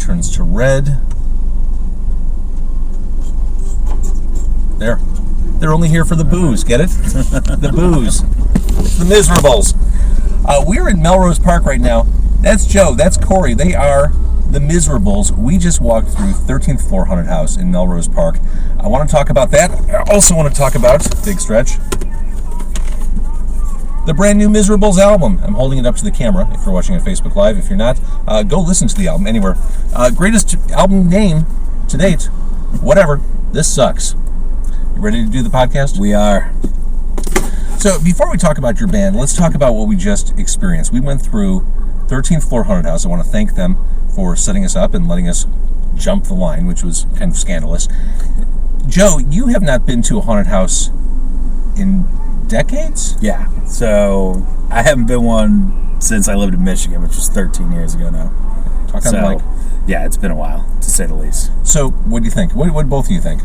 turns to red. There. They're only here for the booze, get it? The booze. It's the miserables. We're in Melrose Park right now. That's Joe, that's Corey. They are the miserables. We just walked through 13th Floor Haunted House in Melrose Park. I want to talk about that. I also want to talk about, big stretch, the brand new Miserables album. I'm holding it up to the camera if you're watching on Facebook Live. If you're not, go listen to the album anywhere. Greatest album name to date. Whatever. This sucks. You ready to do the podcast? We are. So before we talk about your band, let's talk about what we just experienced. We went through 13th Floor Haunted House. I want to thank them for setting us up and letting us jump the line, which was kind of scandalous. Joe, you have not been to a haunted house in decades? Yeah. So I haven't been one since I lived in Michigan, which was 13 years ago now. Talk on the mic. Yeah, it's been a while, to say the least. So what do you think? What both of you think?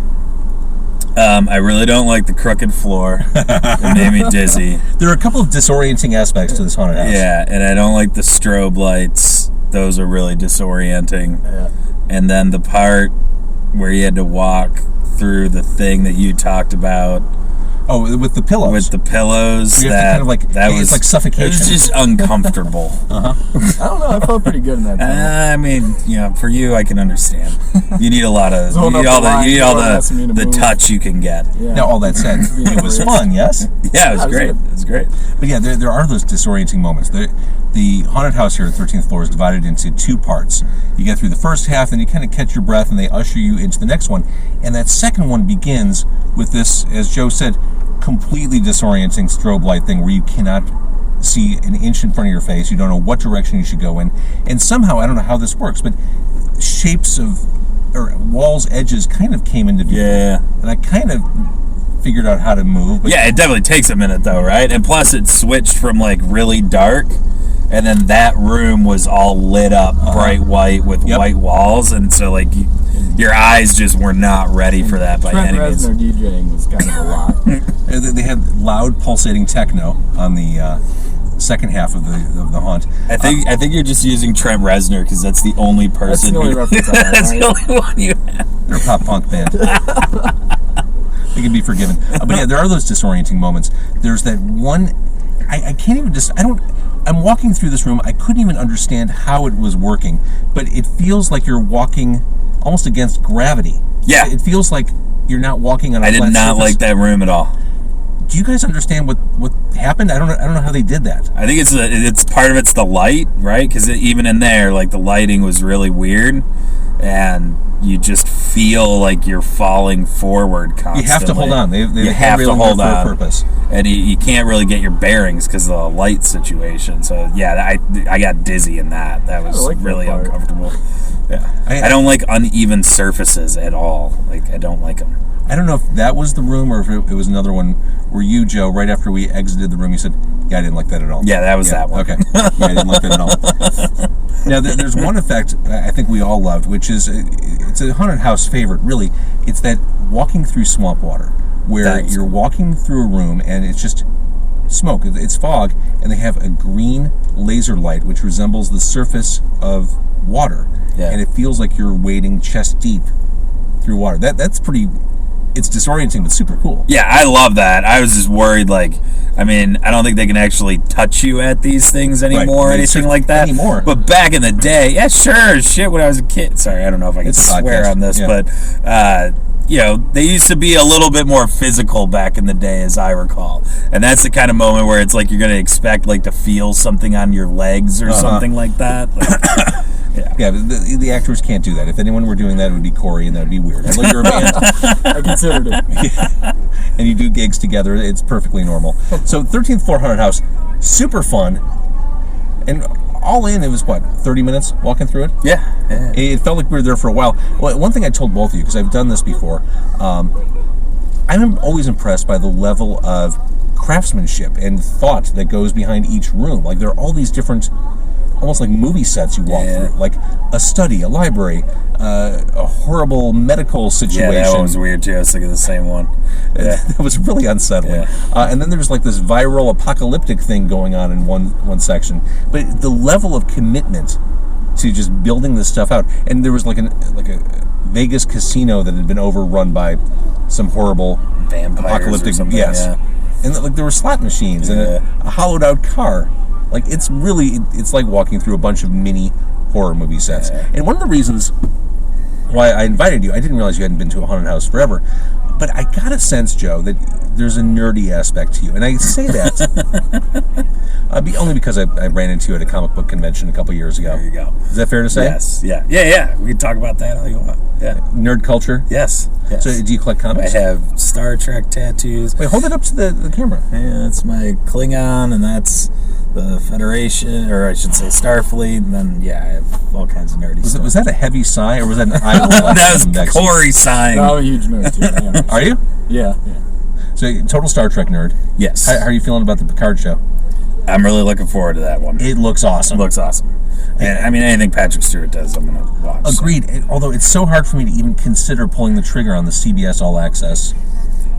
I really don't like the crooked floor. It made me dizzy. There are a couple of disorienting aspects to this haunted house. Yeah, and I don't like the strobe lights. Those are really disorienting. Yeah. And then the part where you had to walk through the thing that you talked about. Oh, with the pillows. With the pillows. That was like suffocation. It was just uncomfortable. I don't know. I felt pretty good in that time. I mean, for you, I can understand. You need a lot of, you need all the touch you can get. Yeah. Now, all that said, it was fun, yes? Yeah, it was great. It was great. But yeah, there are those disorienting moments. The haunted house here at 13th Floor is divided into two parts. You get through the first half, then you kind of catch your breath, and they usher you into the next one. And that second one begins with this, as Joe said, completely disorienting strobe light thing where you cannot see an inch in front of your face. You don't know what direction you should go in. And somehow, I don't know how this works, but shapes or walls' edges kind of came into view. Yeah. And I kind of figured out how to move. But yeah, it definitely takes a minute though, right? And plus it switched from like really dark, and then that room was all lit up bright white with white walls, and so like your eyes just were not ready for that by any means. Trent Reznor DJing was kind of a lot. They had loud pulsating techno on the second half of the haunt. I think you're just using Trent Reznor because that's the only person. That's the only reference I have. That's the only one you have. They're a pop punk band. They can be forgiven. But yeah, there are those disorienting moments. There's that one. I can't even I'm walking through this room. I couldn't even understand how it was working, but it feels like you're walking almost against gravity. Yeah. It feels like you're not walking on a flat surface. I did not like that room at all. Do you guys understand what happened? I don't know how they did that. I think it's part of it's the light, right? Because even in there, like the lighting was really weird, and you just feel like you're falling forward constantly. You have to hold on. You have to hold on for a purpose, and you can't really get your bearings because of the light situation. So yeah, I got dizzy in that. That was really uncomfortable. Yeah, I don't like uneven surfaces at all. Like I don't like them. I don't know if that was the room or if it was another one where you, Joe, right after we exited the room, you said, yeah, I didn't like that at all. Yeah, that was that one. Okay. Yeah, I didn't like that at all. Now, there's one effect I think we all loved, which is, it's a haunted house favorite, really. It's that walking through swamp water, where you're walking through a room and it's just smoke. It's fog, and they have a green laser light, which resembles the surface of water. Yeah. And it feels like you're wading chest deep through water. That's pretty... It's disorienting, but super cool. Yeah, I love that. I was just worried, I don't think they can actually touch you at these things anymore or anything like that. Anymore. But back in the day, yeah, sure, shit, when I was a kid. Sorry, I don't know if I can swear on this, but, they used to be a little bit more physical back in the day, as I recall. And that's the kind of moment where it's like you're going to expect, to feel something on your legs or something like that. Yeah, the actors can't do that. If anyone were doing that, it would be Corey, and that would be weird. I know you're a band. I considered it. Yeah. And you do gigs together. It's perfectly normal. So 13th Floor Haunted House, super fun. And all in, it was, 30 minutes walking through it? Yeah. It felt like we were there for a while. Well, one thing I told both of you, because I've done this before, I'm always impressed by the level of craftsmanship and thought that goes behind each room. There are all these different... almost like movie sets you walk through, like a study, a library, a horrible medical situation. Yeah, that one was weird too. I was thinking the same one. Yeah. That was really unsettling. Yeah. And then there's this viral apocalyptic thing going on in one section. But the level of commitment to just building this stuff out. And there was like a Vegas casino that had been overrun by some horrible vampires apocalyptic, yes. Yeah. And like there were slot machines and a hollowed out car. Like it's like walking through a bunch of mini horror movie sets. Yeah. And one of the reasons why I invited you, I didn't realize you hadn't been to a haunted house forever, but I got a sense, Joe, that there's a nerdy aspect to you. And I say that only because I ran into you at a comic book convention a couple years ago. There you go. Is that fair to say? Yes. Yeah. We can talk about that all you want. Yeah. Nerd culture? Yes. So do you collect comics? I have Star Trek tattoos. Wait, hold it up to the camera. Yeah, that's my Klingon, and that's the Federation, or I should say Starfleet, and then, I have all kinds of nerdy stuff. Was that a heavy sigh, or was that an eye roll? That was Corey sighing. I'm a huge nerd, too. Yeah. Are you? Yeah. So, total Star Trek nerd. Yes. How are you feeling about the Picard show? I'm really looking forward to that one. It looks awesome. It looks awesome. And, I mean, anything Patrick Stewart does, I'm going to watch. Agreed. Although it's so hard for me to even consider pulling the trigger on the CBS All Access.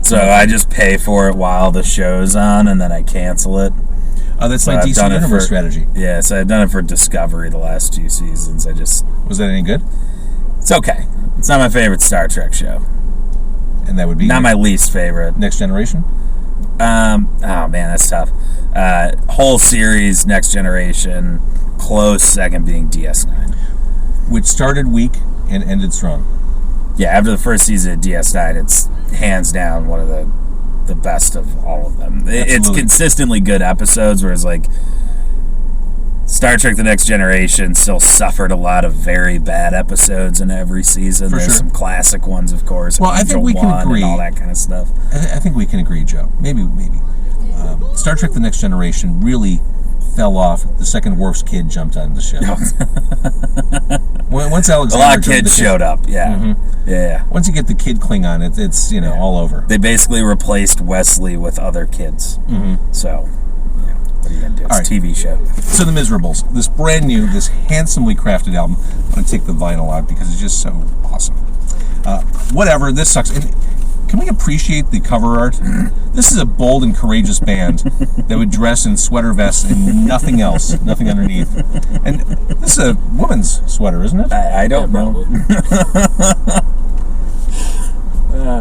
So I just pay for it while the show's on, and then I cancel it. Oh, that's my DC Universe strategy. Yeah, so I've done it for Discovery the last 2 seasons. Was that any good? It's okay. It's not my favorite Star Trek show. And that would be... Not my least favorite. Next Generation? Oh, man, that's tough. Whole series, Next Generation. Close second being DS9. Which started weak and ended strong. Yeah, after the first season of DS9, it's hands down one of the best of all of them. Absolutely. It's consistently good episodes, whereas like Star Trek The Next Generation still suffered a lot of very bad episodes in every season. There's some classic ones, of course. Well, I think we can agree. And all that kind of stuff. I think we can agree, Joe. Maybe. Star Trek The Next Generation really fell off the second Worf's kid jumped on the ship. Once Alexander, a lot of kids showed up. Yeah. Mm-hmm. Yeah. Once you get the kid Klingon, it's all over. They basically replaced Wesley with other kids. Mm-hmm. So, what are you gonna do? It's a TV show. So the Miserables, this brand new, this handsomely crafted album. I'm gonna take the vinyl out because it's just so awesome. Whatever. This sucks. And can we appreciate the cover art? This is a bold and courageous band that would dress in sweater vests and nothing else, nothing underneath. And this is a woman's sweater, isn't it? I don't know.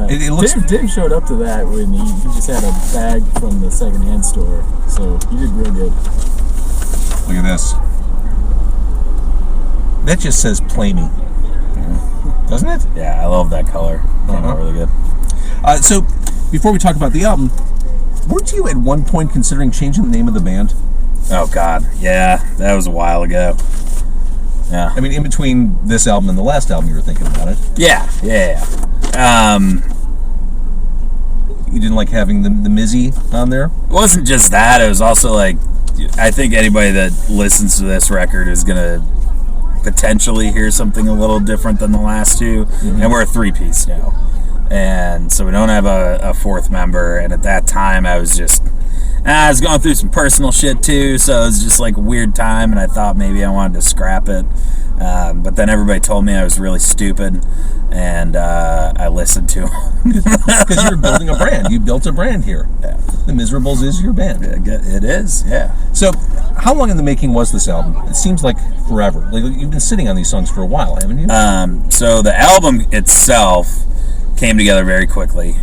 It looks... Dave showed up to that when he just had a bag from the secondhand store, so he did real good. Look at this. That just says "Play Me," doesn't it? Yeah, I love that color. Came out really good. So, before we talk about the album, weren't you at one point considering changing the name of the band? Oh, God. Yeah, that was a while ago. Yeah. I mean, in between this album and the last album, you were thinking about it. Yeah. You didn't like having the Mizzy on there? It wasn't just that. It was also like, I think anybody that listens to this record is going to potentially hear something a little different than the last two. Mm-hmm. And we're a 3-piece now. And so we don't have a fourth member. And at that time, I was just... I was going through some personal shit, too. So it was just like a weird time. And I thought maybe I wanted to scrap it. But then everybody told me I was really stupid. And I listened to them. Because you're building a brand. You built a brand here. Yeah. The Miserables is your band. It is, yeah. So how long in the making was this album? It seems like forever. Like you've been sitting on these songs for a while, haven't you? So the album itself came together very quickly.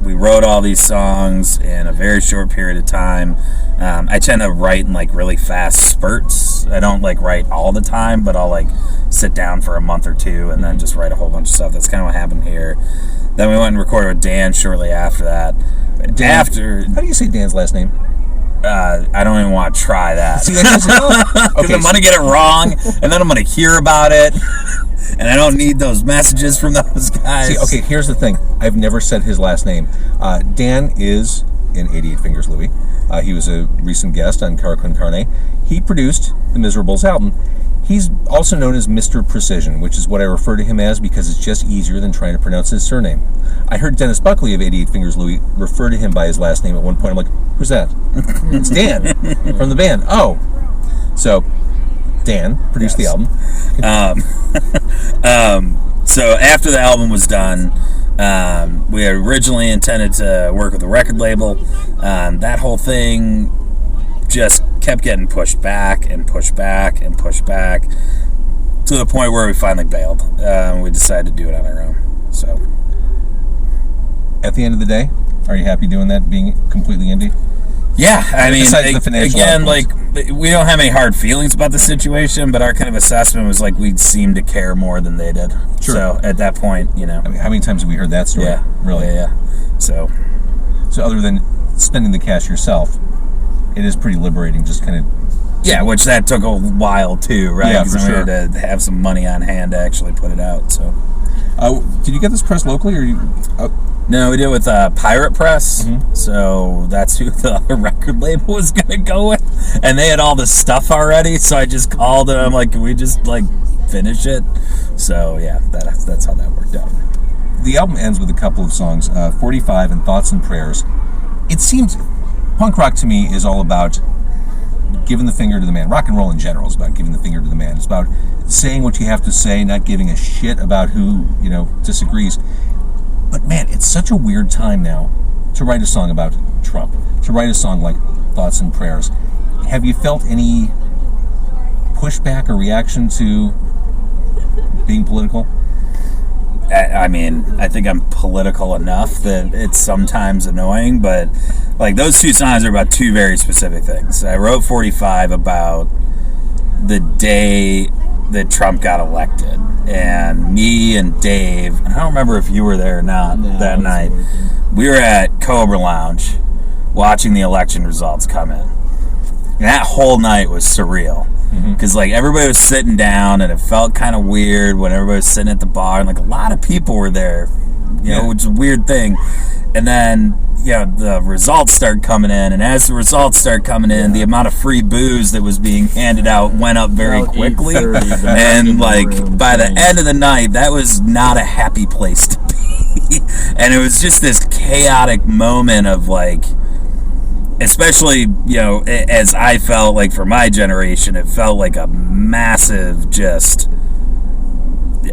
We wrote all these songs in a very short period of time. I tend to write in like really fast spurts. I don't like write all the time, but I'll like sit down for a month or two and then just write a whole bunch of stuff. That's kind of what happened here. Then we went and recorded with Dan shortly after that. Dan, how do you say Dan's last name? I don't even want to try that. See, because I'm going to get it wrong, and then I'm going to hear about it, and I don't need those messages from those guys. See, okay, here's the thing. I've never said his last name. Dan is in 88 Fingers Louie. He was a recent guest on Cara Con Carne. He produced the Miserables album. He's also known as Mr. Precision, which is what I refer to him as because it's just easier than trying to pronounce his surname. I heard Dennis Buckley of 88 Fingers Louie refer to him by his last name at one point. I'm like, who's that? It's Dan from the band. Oh. So, Dan produced the album. So after the album was done, we had originally intended to work with a record label. That whole thing just kept getting pushed back and pushed back and pushed back to the point where we finally bailed. We decided to do it on our own. So, at the end of the day, are you happy doing that, being completely indie? Yeah, I mean, again, outcomes. like, we don't have any hard feelings about the situation, but our kind of assessment was like we seemed to care more than they did. Sure. So at that point, you know. I mean, how many times have we heard that story? Yeah. Really? Yeah. So other than spending the cash yourself, it is pretty liberating just kind of... Yeah, which that took a while too, right? Yeah, for sure. We had to have some money on hand to actually put it out, so... did you get this press locally, or you... No, we did it with Pirate Press, so that's who the other record label was going to go with. And they had all the stuff already, so I just called and I'm like, can we just, like, finish it? So, yeah, that's how that worked out. The album ends with a couple of songs, 45 and Thoughts and Prayers. It seems... Punk rock to me is all about giving the finger to the man. Rock and roll in general is about giving the finger to the man. It's about saying what you have to say, not giving a shit about who, disagrees. But man, it's such a weird time now to write a song about Trump, to write a song like Thoughts and Prayers. Have you felt any pushback or reaction to being political? I mean, I think I'm political enough that it's sometimes annoying, but like those two songs are about two very specific things. I wrote 45 about the day that Trump got elected, and me and Dave, I don't remember if you were there or not that night, we were at Cobra Lounge watching the election results come in. And that whole night was surreal. Because like everybody was sitting down and it felt kind of weird when everybody was sitting at the bar, and like a lot of people were there, you know, which is a weird thing. And then, the results started coming in, and as the results started coming in, the amount of free booze that was being handed out went up very quickly. And like by the end of the night, that was not a happy place to be. And it was just this chaotic moment of like, especially, as I felt like for my generation, it felt like a massive just,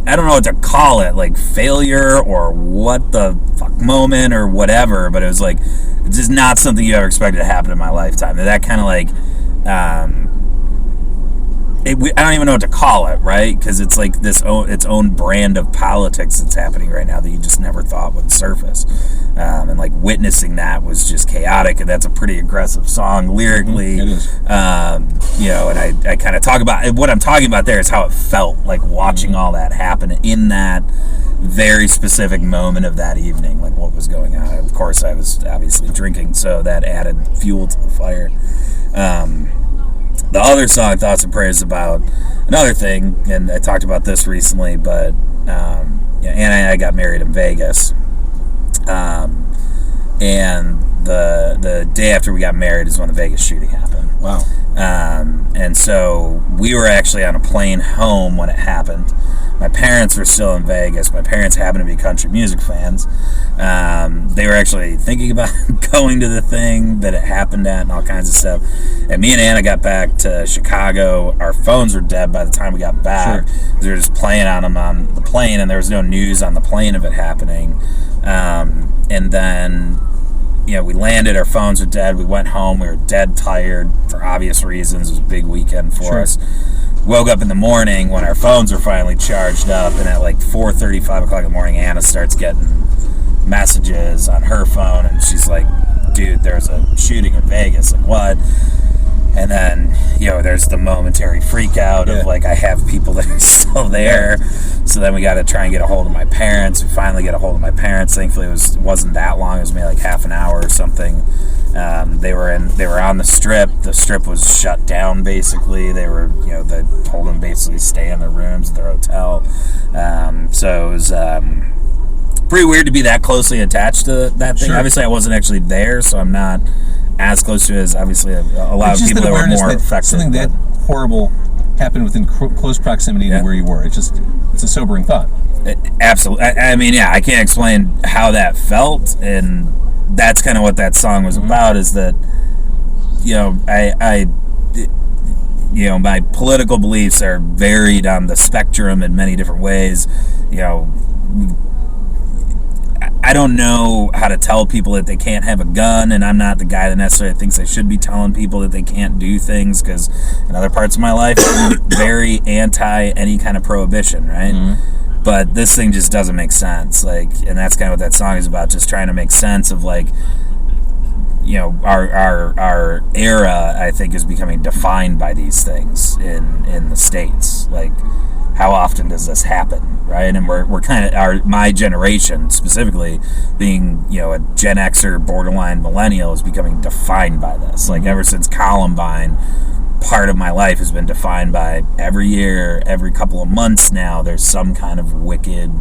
I don't know what to call it, like failure or what the fuck moment or whatever, but it was like, it's just not something you ever expected to happen in my lifetime. That kind of like, I don't even know what to call it, right? Because it's like its own brand of politics that's happening right now that you just never thought would surface. And like witnessing that was just chaotic, and that's a pretty aggressive song lyrically. It is. And I kind of talk about what I'm talking about there is how it felt like watching all that happen in that very specific moment of that evening, like what was going on. Of course, I was obviously drinking, so that added fuel to the fire. The other song, Thoughts and Prayers, is about another thing, and I talked about this recently, but Anna and I got married in Vegas. And the day after we got married is when the Vegas shooting happened. Wow. And so we were actually on a plane home when it happened. My parents were still in Vegas. My parents happen to be country music fans. They were actually thinking about going to the thing that it happened at and all kinds of stuff. And me and Anna got back to Chicago. Our phones were dead by the time we got back. Sure. We were just playing on them on the plane, and there was no news on the plane of it happening. And then, we landed, our phones were dead, we went home, we were dead tired for obvious reasons. It was a big weekend for us. Woke up in the morning when our phones were finally charged up, and at like 4:30, 5 o'clock in the morning, Anna starts getting messages on her phone, and she's like, dude, there's a shooting in Vegas. Like, what? And then, there's the momentary freak out of like, I have people that are still there. So then we got to try and get a hold of my parents. We finally get a hold of my parents. Thankfully, it wasn't that long. It was maybe like half an hour or something. They were on the Strip. The Strip was shut down, basically. They were, they told them basically stay in their rooms at their hotel. So it was pretty weird to be that closely attached to that thing. Sure. Obviously, I wasn't actually there, so I'm not as close to it as obviously a lot of people that were more affected. Something that horrible happened within close proximity to where you were. It's a sobering thought. Absolutely. I mean, I can't explain how that felt, and that's kind of what that song was about. Is that my political beliefs are varied on the spectrum in many different ways. I don't know how to tell people that they can't have a gun, and I'm not the guy that necessarily thinks I should be telling people that they can't do things, because in other parts of my life, I'm very anti any kind of prohibition, right? Mm-hmm. But this thing just doesn't make sense, like, and that's kind of what that song is about, just trying to make sense of, like, you know, our era, I think, is becoming defined by these things in the States. Like, how often does this happen, right? And we're kind of, my generation specifically, being, you know, a Gen Xer, borderline millennial, is becoming defined by this. Like, ever since Columbine, part of my life has been defined by every year, every couple of months now, there's some kind of wicked,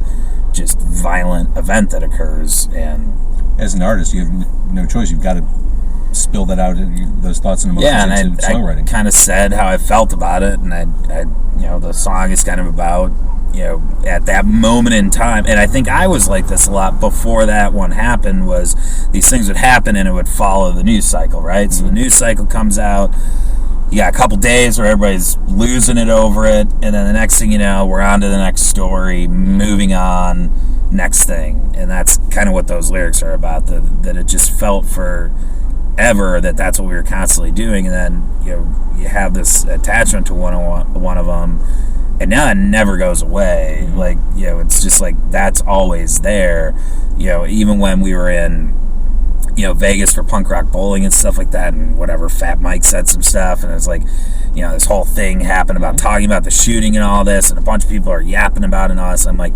just violent event that occurs. And as an artist, you have no choice. You've got to spill that out, those thoughts and emotions into songwriting. I kind of said how I felt about it, and I, you know, the song is kind of about, you know, at that moment in time, and I think I was like this a lot before that one happened, was these things would happen and it would follow the news cycle, right? Mm-hmm. So the news cycle comes out, you got a couple days where everybody's losing it over it, and then the next thing you know, we're on to the next story, moving on, next thing. And that's kind of what those lyrics are about, that it just felt forever that's what we were constantly doing. And then, you know, you have this attachment to one of them, and now it never goes away. Mm-hmm. Like, you know, it's just like that's always there. You know, even when we were in, you know, Vegas for punk rock bowling and stuff like that, and whatever, Fat Mike said some stuff, and it was like, you know, this whole thing happened about talking about the shooting and all this, and a bunch of people are yapping about it and all this. I'm like,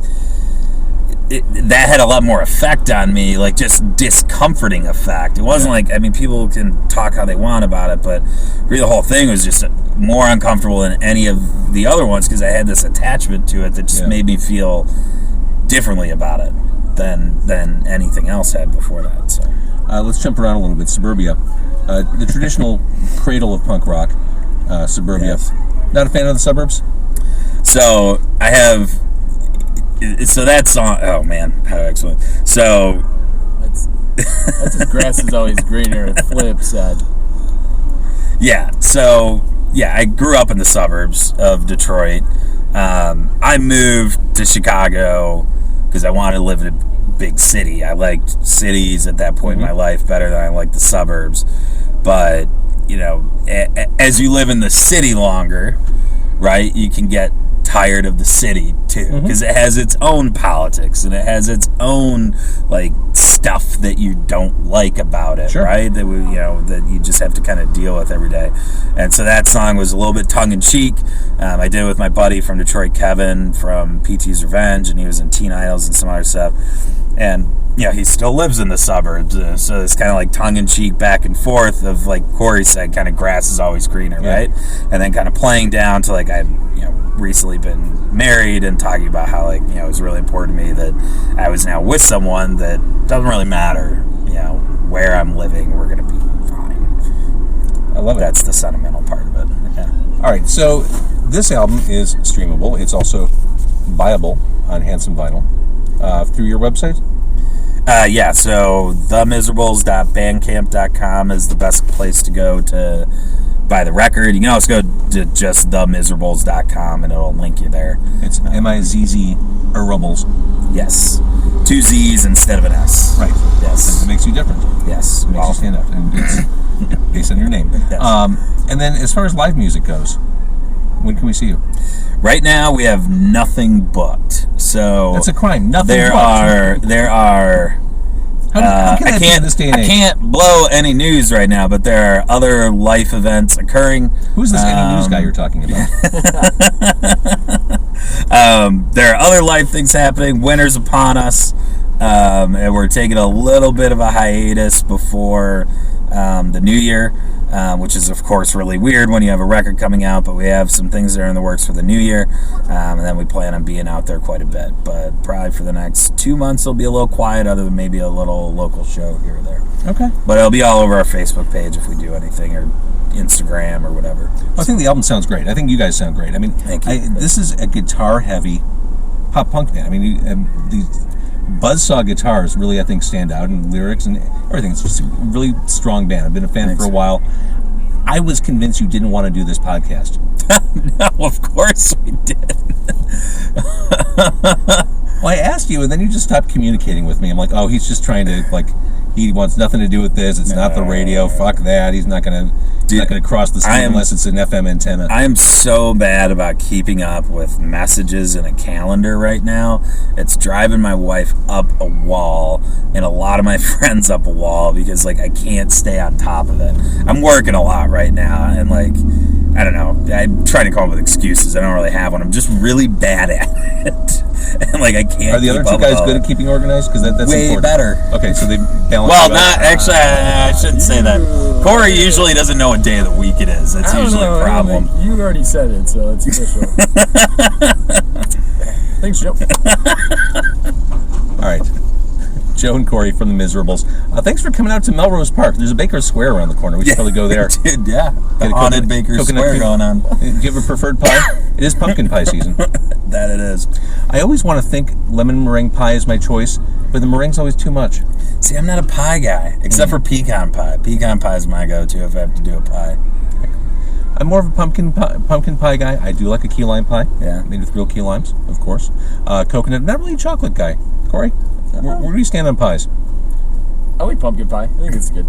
that had a lot more effect on me, like just discomforting effect. It wasn't like, I mean, people can talk how they want about it, but really the whole thing was just more uncomfortable than any of the other ones, because I had this attachment to it that just made me feel differently about it than anything else had before that. So let's jump around a little bit. Suburbia, the traditional cradle of punk rock, Suburbia. Yes. Not a fan of the Suburbs? So I have, so that song, oh man, how excellent. So that's just grass is always greener. Flip side. Yeah, so yeah, I grew up in the suburbs of Detroit. I moved to Chicago because I wanted to live in a big city. I liked cities at that point in my life better than I liked the suburbs. But, you know, as you live in the city longer, right, you can get tired of the city too, because it has its own politics and it has its own like stuff that you don't like about it, right? That we, you know, that you just have to kind of deal with every day. And so that song was a little bit tongue in cheek. I did it with my buddy from Detroit, Kevin from PT's Revenge, and he was in Teen Idols and some other stuff. And you know, he still lives in the suburbs, so it's kind of like tongue-in-cheek back and forth of, like Corey said, kind of grass is always greener, right? And then kind of playing down to, like, I've, you know, recently been married and talking about how, like, you know, it was really important to me that I was now with someone that doesn't really matter, you know, where I'm living, we're going to be fine. I love it. That's the sentimental part of it. Yeah. All right, so this album is streamable. It's also buyable on Handsome Vinyl through your website? Yeah, so themiserables.bandcamp.com is the best place to go to buy the record. You can also go to just themiserables.com and it'll link you there. It's M-I-Z-Z Rubbles. Yes. 2 Z's instead of an S. Right. Yes. It makes you different. Yes. It makes you stand out. And it's based on your name. Yes. And then as far as live music goes, when can we see you? Right now we have nothing booked. So that's a crime. Nothing there booked. There are how can that be in this day and age? I can't blow any news right now, but there are other life events occurring. Who's this any news guy you're talking about? There are other life things happening. Winter's upon us, and we're taking a little bit of a hiatus before the new year, which is of course really weird when you have a record coming out, but we have some things that are in the works for the new year, and then we plan on being out there quite a bit, but probably for the next 2 months it'll be a little quiet, other than maybe a little local show here or there. Okay. But it'll be all over our Facebook page if we do anything, or Instagram or whatever. Well, I think the album sounds great. I think you guys sound great. I mean, thank you. This is a guitar-heavy pop punk band. I mean, these buzzsaw guitars really, I think, stand out in lyrics and everything. It's just a really strong band. I've been a fan for a while. I was convinced you didn't want to do this podcast. No, of course we did. Well, I asked you, and then you just stopped communicating with me. I'm like, oh, he's just trying to, like, he wants nothing to do with this. It's not the radio. Fuck that. He's not going to cross the street unless it's an FM antenna. I am so bad about keeping up with messages in a calendar right now. It's driving my wife up a wall and a lot of my friends up a wall because, like, I can't stay on top of it. I'm working a lot right now, and, like, I don't know. I'm trying to come up with excuses. I don't really have one. I'm just really bad at it. And, like, I can't. Are the other two guys good at keeping organized? Because that's way important. Better. Okay, so they balance. Well, not actually. I shouldn't say that. Corey usually doesn't know what day of the week it is. That's usually a problem. You already said it, so it's official. Thanks, Joe. All right. Joe and Corey from the Miserables. Thanks for coming out to Melrose Park. There's a Baker's Square around the corner. We should probably go there. Dude, yeah. The haunted Baker's Square going on. Do you have a preferred pie? It is pumpkin pie season. That it is. I always want to think lemon meringue pie is my choice, but the meringue's always too much. See, I'm not a pie guy, except for pecan pie. Pecan pie is my go-to if I have to do a pie. I'm more of a pumpkin pie guy. I do like a key lime pie. Yeah. Made with real key limes, of course. Coconut, not really a chocolate guy. Corey? Where do you stand on pies? I like pumpkin pie. I think it's good.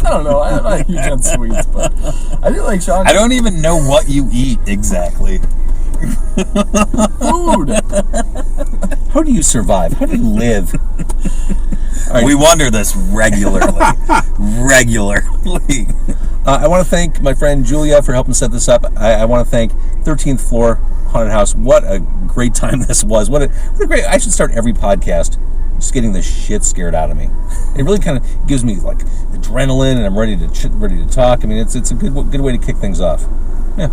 I don't know. I'm not huge on sweets, but I do like chocolate. I don't even know what you eat exactly. Food. How do you survive? How do you live? Right. We wonder this regularly. Regularly. I want to thank my friend Julia for helping set this up. I want to thank 13th Floor Haunted House. What a great time this was. What a great... I should start every podcast just getting the shit scared out of me. It really kind of gives me, like, adrenaline, and I'm ready to talk. I mean, it's a good way to kick things off. Yeah.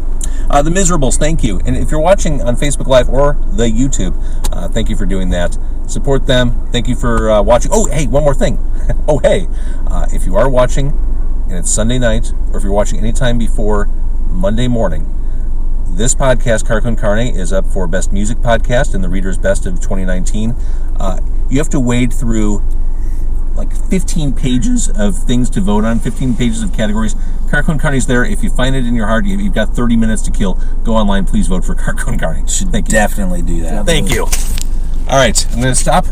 The Miserables, thank you. And if you're watching on Facebook Live or the YouTube, thank you for doing that. Support them. Thank you for watching. Oh, hey, one more thing. If you are watching and it's Sunday night, or if you're watching anytime before Monday morning, this podcast, Car Con Carne, is up for Best Music Podcast in the Reader's Best of 2019. You have to wade through like 15 pages of things to vote on, 15 pages of categories. Car Con Carne's there. If you find it in your heart, you've got 30 minutes to kill. Go online, please vote for Car Con Carne. Thank you. Definitely do that. Thank you. All right, I'm going to stop.